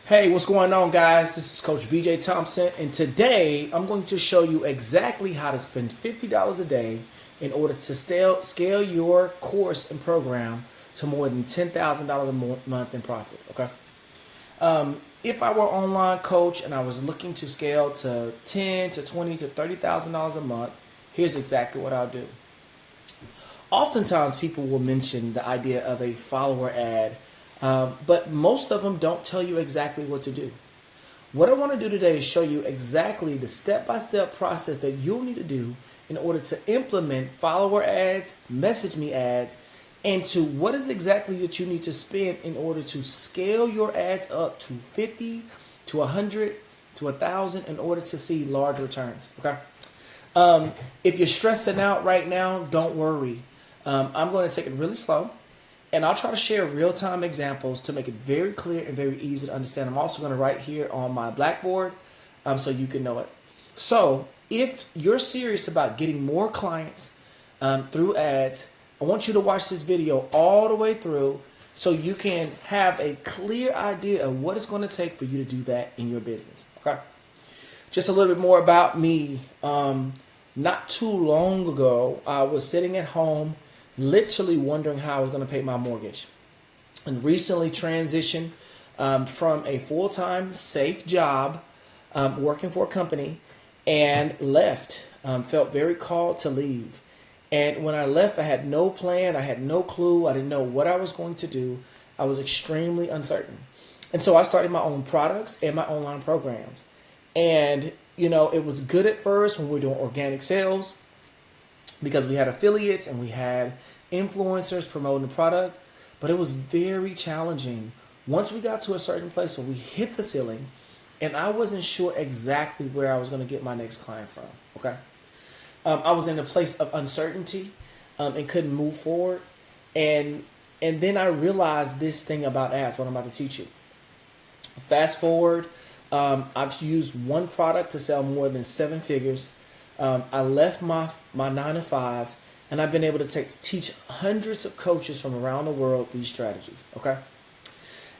Hey, what's going on, guys? This is Coach BJ Thompson, and today I'm going to show you exactly how to spend $50 a day in order to scale your course and program to more than $10,000 a month in profit. Okay. If I were an online coach and I was looking to scale to $10 to $20 to $30,000 a month, here's exactly what I'll do. Oftentimes, people will mention the idea of a follower ad. But most of them don't tell you exactly what to do. What I want to do today is show you exactly the step-by-step process that you'll need to do in order to implement follower ads, message me ads, and to what is exactly that you need to spend in order to scale your ads up to 50, to 100, to 1,000 in order to see large returns. Okay. If you're stressing out right now, don't worry. I'm going to take it really slow. And I'll try to share real-time examples to make it very clear and very easy to understand. I'm also going to write here on my blackboard so you can know it. So if you're serious about getting more clients through ads, I want you to watch this video all the way through so you can have a clear idea of what it's going to take for you to do that in your business. Okay. Just a little bit more about me. Not too long ago, I was sitting at home literally wondering how I was going to pay my mortgage, and recently transitioned from a full-time safe job working for a company and left. Felt very called to leave. And when I left, I had no plan. I had no clue. I didn't know what I was going to do. I was extremely uncertain. And so I started my own products and my online programs. And, it was good at first when we were doing organic sales, because we had affiliates and we had influencers promoting the product, but it was very challenging once we got to a certain place where we hit the ceiling and I wasn't sure exactly where I was going to get my next client from. Okay. I was in a place of uncertainty and couldn't move forward. And then I realized this thing about ads, what I'm about to teach you. Fast forward, I've used one product to sell more than 7 figures. I left my 9-to-5, and I've been able to teach hundreds of coaches from around the world these strategies. Okay,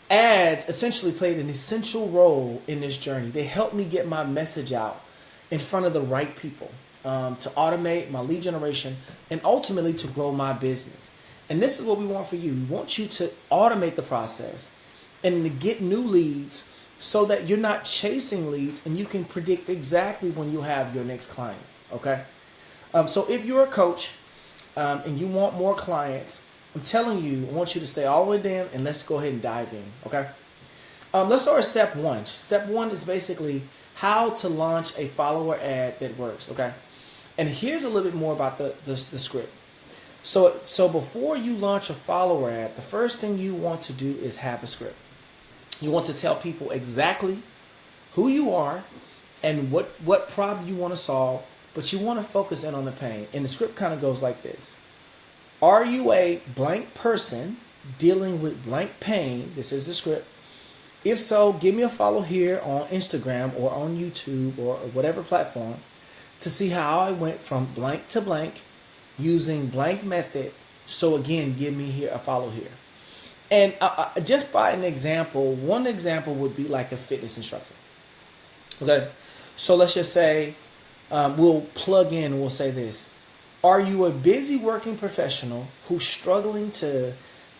ads essentially played an essential role in this journey. They helped me get my message out in front of the right people, to automate my lead generation and ultimately to grow my business. And this is what we want for you. We want you to automate the process and to get new leads, so that you're not chasing leads and you can predict exactly when you'll have your next client. Okay. So if you're a coach and you want more clients, I'm telling you, I want you to stay all the way down and let's go ahead and dive in. Okay. Let's start with step 1. Step 1 is basically how to launch a follower ad that works. Okay. And here's a little bit more about the script. So before you launch a follower ad, the first thing you want to do is have a script. You want to tell people exactly who you are and what problem you want to solve, but you want to focus in on the pain. And the script kind of goes like this. Are you a blank person dealing with blank pain? This is the script. If so, give me a follow here on Instagram or on YouTube or whatever platform to see how I went from blank to blank using blank method. So again, give me here a follow here. And just by an example, one example would be like a fitness instructor. Okay, so let's just say we'll plug in and we'll say this. Are you a busy working professional who's struggling to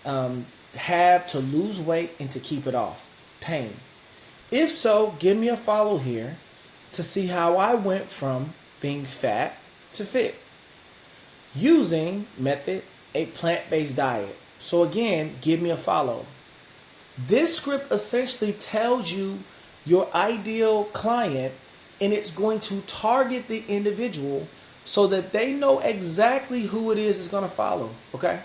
have to lose weight and to keep it off? Pain. If so, give me a follow here to see how I went from being fat to fit using method a plant-based diet. So again, give me a follow. This script essentially tells you your ideal client, and it's going to target the individual so that they know exactly who it is going to follow. Okay.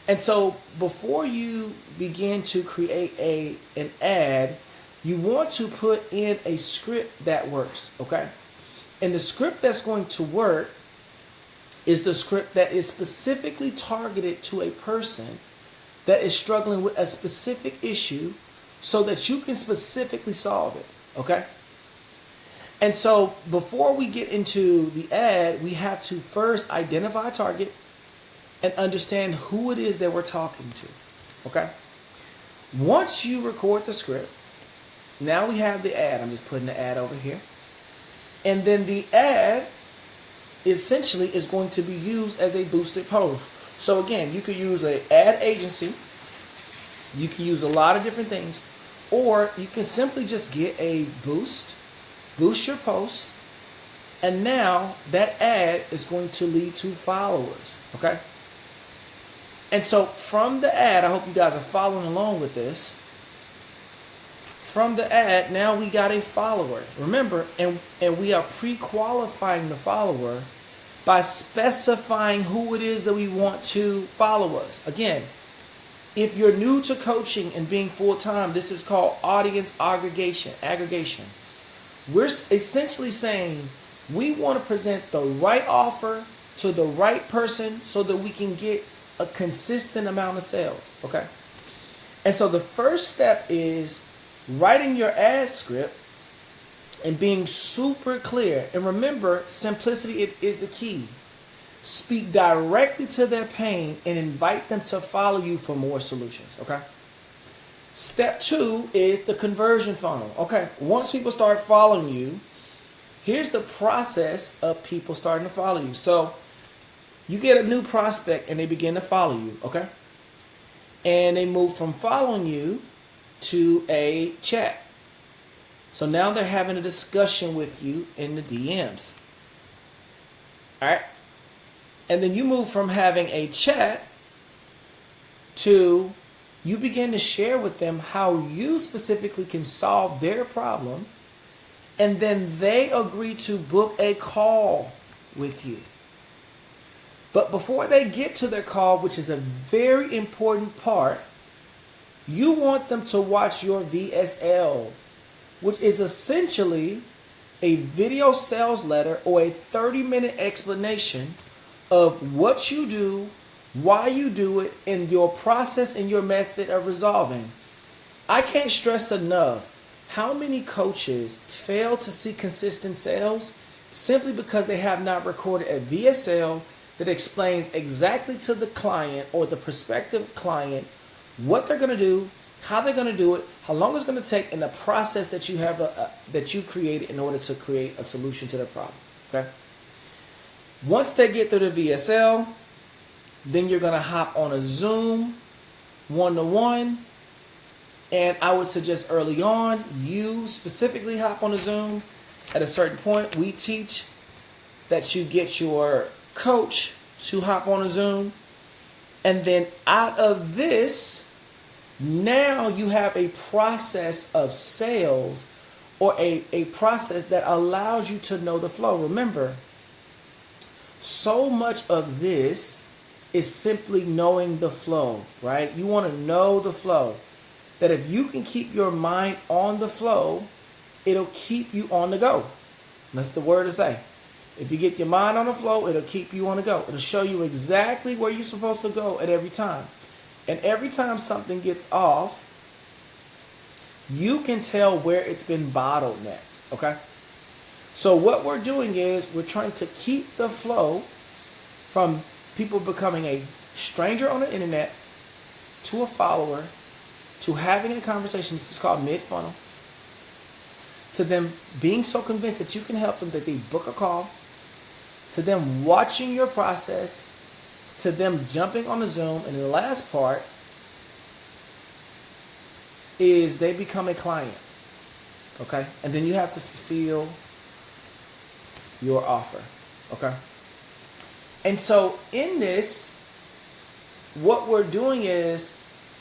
And so before you begin to create an ad, you want to put in a script that works. Okay. And the script that's going to work is the script that is specifically targeted to a person that is struggling with a specific issue so that you can specifically solve it. Okay. And so before we get into the ad, we have to first identify a target and understand who it is that we're talking to. Okay. Once you record the script, now we have the ad. I'm just putting the ad over here. And then the ad essentially is going to be used as a boosted post. So again, you could use an ad agency. You can use a lot of different things. Or you can simply just get a boost your post, and now that ad is going to lead to followers, okay? And so from the ad, I hope you guys are following along with this. From the ad, now we got a follower. Remember, and we are pre-qualifying the follower by specifying who it is that we want to follow us. Again, if you're new to coaching and being full-time, this is called audience aggregation. We're essentially saying we want to present the right offer to the right person so that we can get a consistent amount of sales, okay? And so the first step is writing your ad script and being super clear. And remember, simplicity is the key. Speak directly to their pain and invite them to follow you for more solutions, okay? Step 2 is the conversion funnel. Okay, once people start following you, here's the process of people starting to follow you. So you get a new prospect and they begin to follow you, okay? And they move from following you to a chat. So now they're having a discussion with you in the DMs. All right? And then you move from having a chat to you begin to share with them how you specifically can solve their problem, and then they agree to book a call with you. But before they get to their call, which is a very important part, you want them to watch your VSL, which is essentially a video sales letter or a 30-minute explanation of what you do, why you do it, and your process and your method of resolving. I can't stress enough how many coaches fail to see consistent sales simply because they have not recorded a VSL that explains exactly to the client or the prospective client what they're going to do, how they're going to do it, how long it's going to take, and the process that you have that you created in order to create a solution to their problem. Okay. Once they get through the VSL, then you're going to hop on a Zoom one-to-one. And I would suggest early on, you specifically hop on a Zoom. At a certain point, we teach that you get your coach to hop on a Zoom. And then out of this, now you have a process of sales or a process that allows you to know the flow. Remember, so much of this is simply knowing the flow, right? You want to know the flow. That if you can keep your mind on the flow, it'll keep you on the go. That's the word to say. If you get your mind on the flow, it'll keep you on the go. It'll show you exactly where you're supposed to go at every time. And every time something gets off, you can tell where it's been bottlenecked, okay? So what we're doing is we're trying to keep the flow from people becoming a stranger on the internet to a follower, to having a conversation, this is called mid-funnel, to them being so convinced that you can help them that they book a call, to them watching your process, to them jumping on the Zoom, and the last part is they become a client, okay? And then you have to fulfill your offer, okay? And so in this, what we're doing is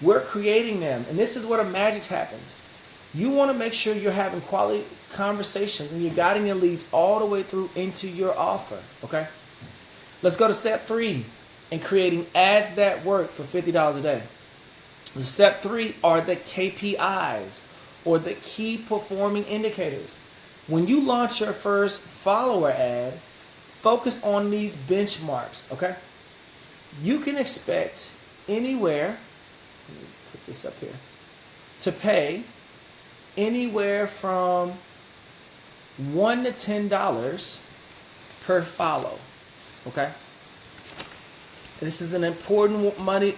we're creating them. And this is where the magic happens. You want to make sure you're having quality conversations and you're guiding your leads all the way through into your offer, okay? Let's go to step 3 in creating ads that work for $50 a day. Step 3 are the KPIs or the key performing indicators. When you launch your first follower ad, focus on these benchmarks, okay? You can expect anywhere, let me put this up here, to pay anywhere from $1 to $10 per follow, okay? This is an important money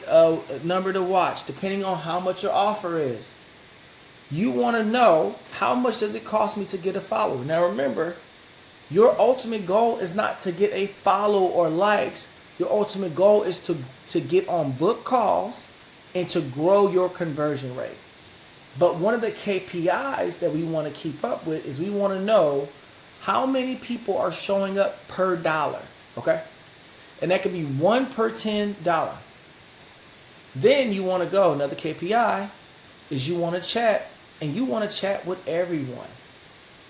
number to watch, depending on how much your offer is. You want to know, how much does it cost me to get a follower? Now remember, your ultimate goal is not to get a follow or likes. Your ultimate goal is to get on book calls and to grow your conversion rate. But one of the KPIs that we want to keep up with is we want to know how many people are showing up per dollar. Okay? And that could be 1 per $10. Then you want to go, another KPI is you want to chat, and you want to chat with everyone.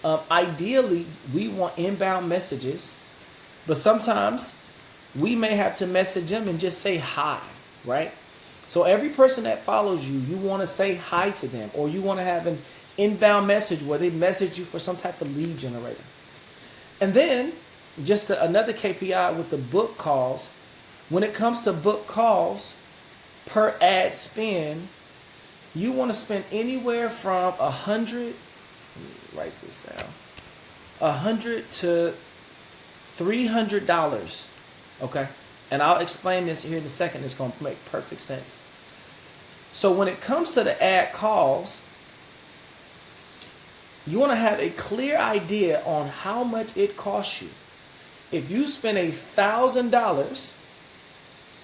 Ideally, we want inbound messages, but sometimes we may have to message them and just say hi, right? So every person that follows you, you want to say hi to them, or you want to have an inbound message where they message you for some type of lead generator. And then just another KPI with the book calls. When it comes to book calls per ad spend, you want to spend anywhere from $100. Let me write this down. $100 to $300. Okay, and I'll explain this here in a second. It's going to make perfect sense. So when it comes to the ad calls, you want to have a clear idea on how much it costs you. If you spend $1,000,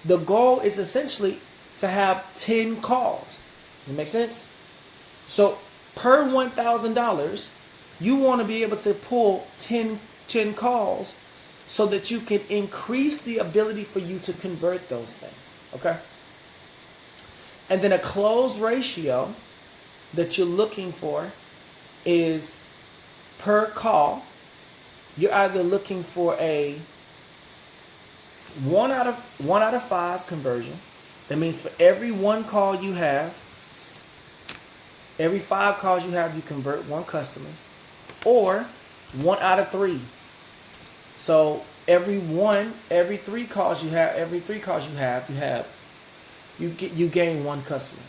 the goal is essentially to have 10 calls. It makes sense? So per $1,000, you want to be able to pull 10 calls so that you can increase the ability for you to convert those things. Okay? And then a close ratio that you're looking for is per call. You're either looking for a 1 out of 5 conversion. That means for every 1 call you have, every 5 calls you have, you convert 1 customer, or 1 out of 3. So every 3 calls you have, you gain 1 customer.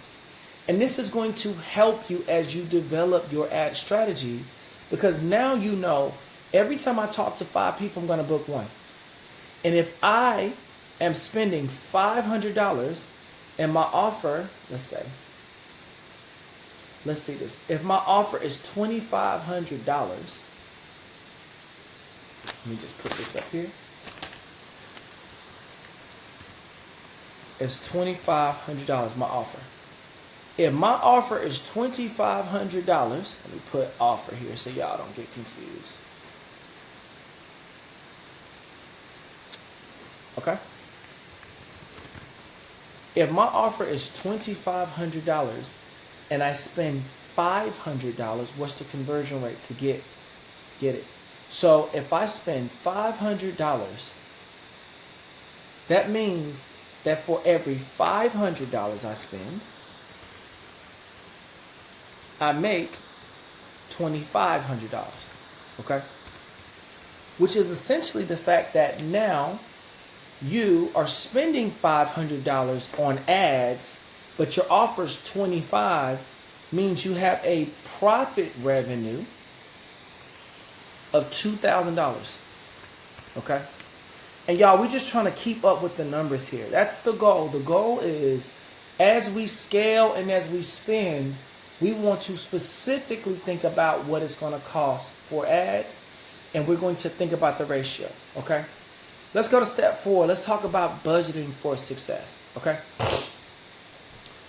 And this is going to help you as you develop your ad strategy, because now you know every time I talk to 5 people, I'm going to book 1. And if I am spending $500 and my offer, let's see this. If my offer is $2,500, let me just put this up here. It's $2,500, my offer. If my offer is $2,500, let me put offer here so y'all don't get confused. Okay? If my offer is $2,500 and I spend $500, what's the conversion rate to get it? So if I spend $500, that means that for every $500 I spend, I make $2,500. Okay? Which is essentially the fact that now you are spending $500 on ads, but your offer's $25, means you have a profit revenue of $2,000. Okay? And y'all, we're just trying to keep up with the numbers here. That's the goal. The goal is, as we scale and as we spend, we want to specifically think about what it's going to cost for ads, and we're going to think about the ratio. Okay? Let's go to step 4. Let's talk about budgeting for success. Okay?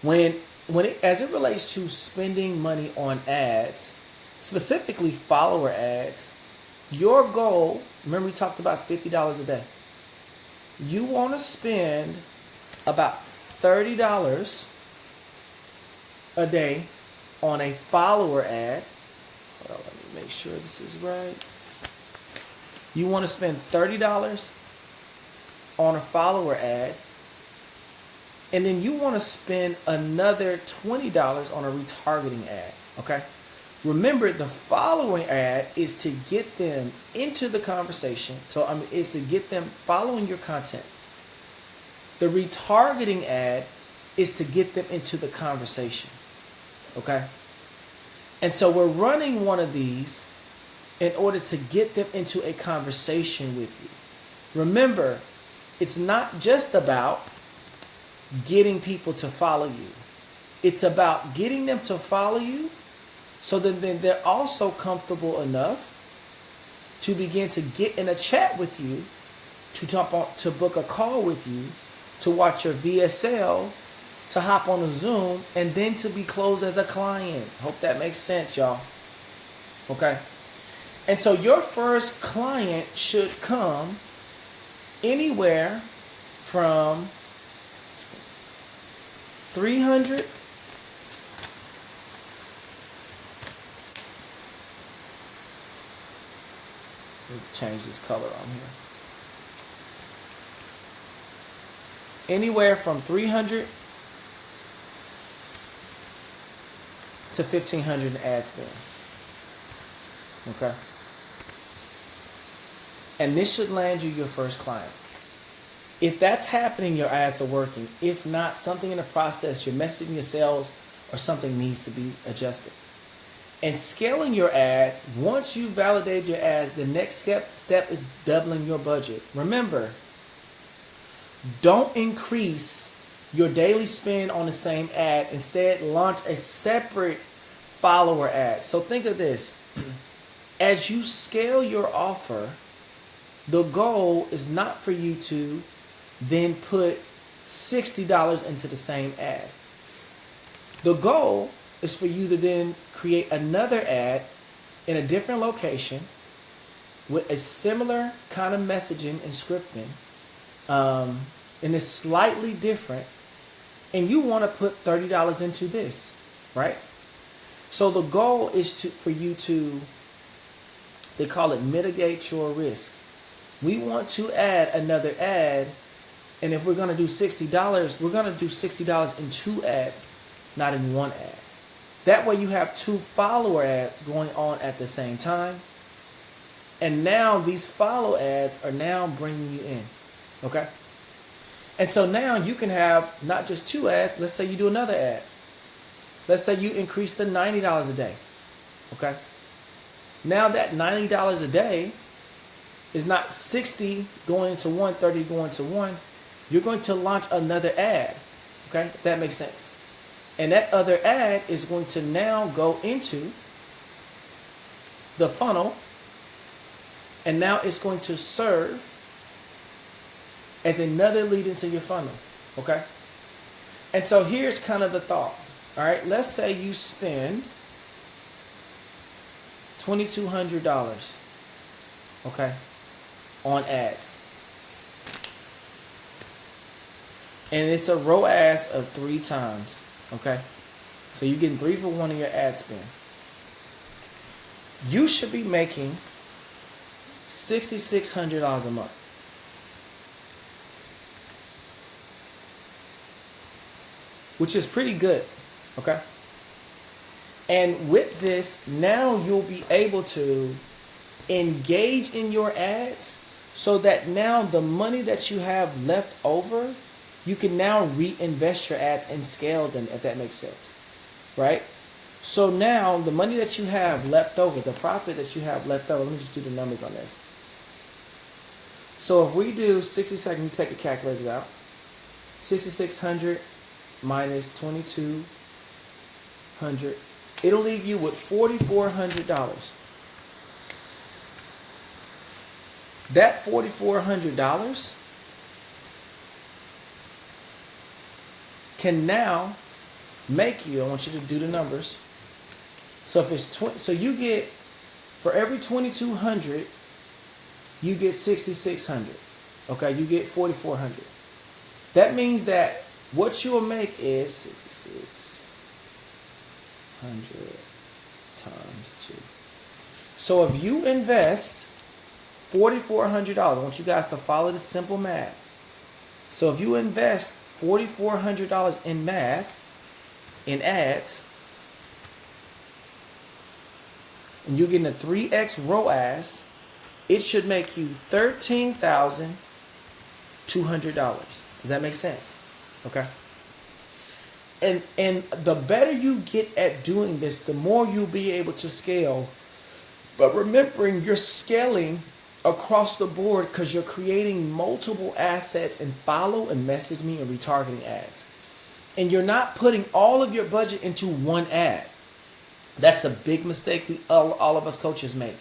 As it relates to spending money on ads, specifically follower ads, your goal, remember we talked about $50 a day. You want to spend about $30 a day on a follower ad. Hold on, let me make sure this is right. You want to spend $30 on a follower ad, and then you want to spend another $20 on a retargeting ad. Okay? Remember, the following ad is to get them into the conversation. So is to get them following your content. The retargeting ad is to get them into the conversation. Okay? And so we're running one of these in order to get them into a conversation with you. Remember, it's not just about getting people to follow you. It's about getting them to follow you So then they're also comfortable enough to begin to get in a chat with you, to book a call with you, to watch your VSL, to hop on a Zoom, and then to be closed as a client. Hope that makes sense, y'all. Okay? And so your first client should come anywhere from 300 change this color on here. Anywhere from 300 to 1,500 in ad spend. Okay? And this should land you your first client. If that's happening, your ads are working. If not, something in the process, your messaging, your sales, or something needs to be adjusted. And scaling your ads, once you validate your ads, the next step is doubling your budget. Remember, don't increase your daily spend on the same ad. Instead, launch a separate follower ad. So think of this. As you scale your offer, the goal is not for you to then put $60 into the same ad. The goal is for you to then create another ad in a different location with a similar kind of messaging and scripting, and it's slightly different, and you want to put $30 into this, right? So the goal is for you to, they call it mitigate your risk. We want to add another ad, and if we're going to do $60, we're going to do $60 in 2 ads, not in 1 ad. That way you have 2 follower ads going on at the same time. And now these follow ads are now bringing you in. Okay? And so now you can have not just 2 ads. Let's say you do another ad. Let's say you increase to $90 a day. Okay? Now that $90 a day is not 60 going to 1, 30 going to 1. You're going to launch another ad. Okay? If that makes sense. And that other ad is going to now go into the funnel, and now it's going to serve as another lead into your funnel. Okay? And so here's kind of the thought. All right, let's say you spend $2,200, okay, on ads. And it's a ROAS of 3 times. Okay, so you're getting 3 for 1 in your ad spend. You should be making $6,600 a month. Which is pretty good, okay? And with this, now you'll be able to engage in your ads so that now the money that you have left over, you can now reinvest your ads and scale them, if that makes sense, right? So now the money that you have left over, the profit that you have left over, let me just do the numbers on this. So if we do 60 seconds, you take the calculators out. 6,600 minus 2,200, it'll leave you with $4,400. That $4,400 can now make you, I want you to do the numbers. So if it's so you get, for every 2,200, you get 6,600. Okay, you get 4,400. That means that what you'll make is 6,600 times 2. So if you invest $4,400, I want you guys to follow the simple math. So if you invest $4,400 in ads, and you're getting a 3x ROAS, it should make you $13,200. Does that make sense? Okay. And the better you get at doing this, the more you'll be able to scale. But remembering, you're scaling across the board because you're creating multiple assets in follow and message me and retargeting ads. And you're not putting all of your budget into one ad. That's a big mistake all of us coaches make.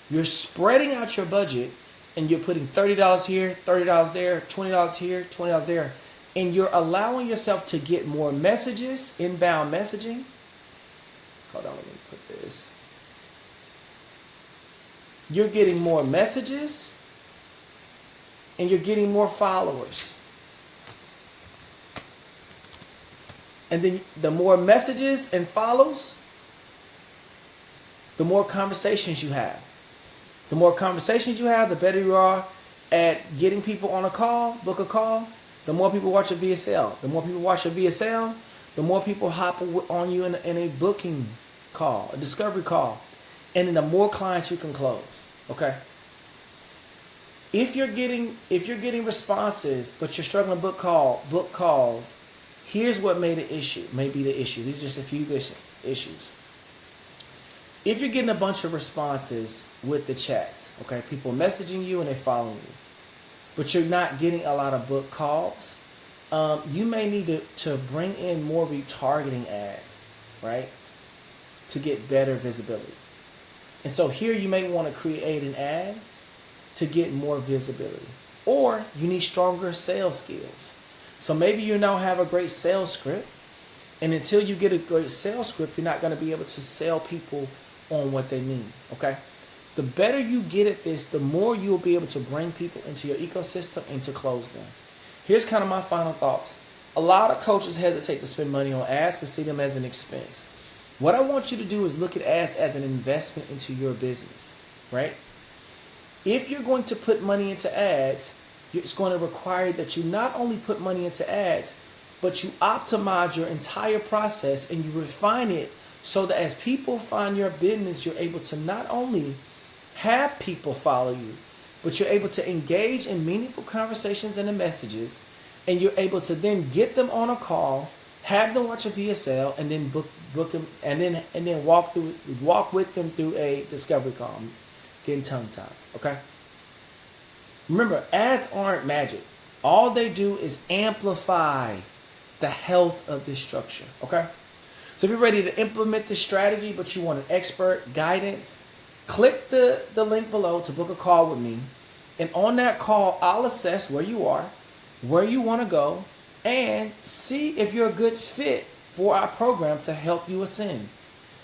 You're spreading out your budget and you're putting $30 here, $30 there, $20 here, $20 there. And you're allowing yourself to get more messages, inbound messaging. Hold on, let me put this. You're getting more messages and you're getting more followers. And then the more messages and follows, the more conversations you have. The more conversations you have, the better you are at getting people on a call, book a call. The more people watch your VSL. The more people watch your VSL, the more people hop on you in a booking call, a discovery call. And then the more clients you can close. Okay? If you're getting responses, but you're struggling to book calls, here's what may be the issue. These are just a few issues. If you're getting a bunch of responses with the chats, okay, people messaging you and they're following you, but you're not getting a lot of book calls, you may need to bring in more retargeting ads, right, to get better visibility. And so here you may want to create an ad to get more visibility. Or you need stronger sales skills. So maybe you now have a great sales script, and until you get a great sales script, you're not going to be able to sell people on what they need, okay? The better you get at this, the more you'll be able to bring people into your ecosystem and to close them. Here's kind of my final thoughts. A lot of coaches hesitate to spend money on ads, but see them as an expense. What I want you to do is look at ads as an investment into your business, right? If you're going to put money into ads, it's going to require that you not only put money into ads, but you optimize your entire process and you refine it so that as people find your business, you're able to not only have people follow you, but you're able to engage in meaningful conversations and the messages, and you're able to then get them on a call, have them watch a VSL, and then book them, and then walk with them through a discovery call. I'm getting tongue-tied, okay? Remember, ads aren't magic. All they do is amplify the health of this structure, okay? So if you're ready to implement this strategy, but you want an expert guidance, click the link below to book a call with me. And on that call, I'll assess where you are, where you want to go, and see if you're a good fit for our program to help you ascend.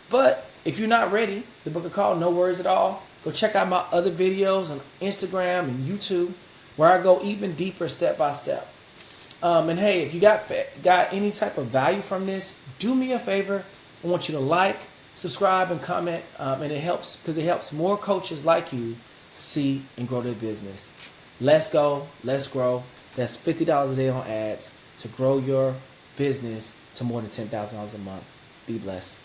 But if you're not ready to book a call, no worries at all. Go check out my other videos on Instagram and YouTube where I go even deeper step by step. And hey, if you got any type of value from this, do me a favor. I want you to like, subscribe, and comment. And it helps because it helps more coaches like you see and grow their business. Let's go. Let's grow. That's $50 a day on ads to grow your business to more than $10,000 a month. Be blessed.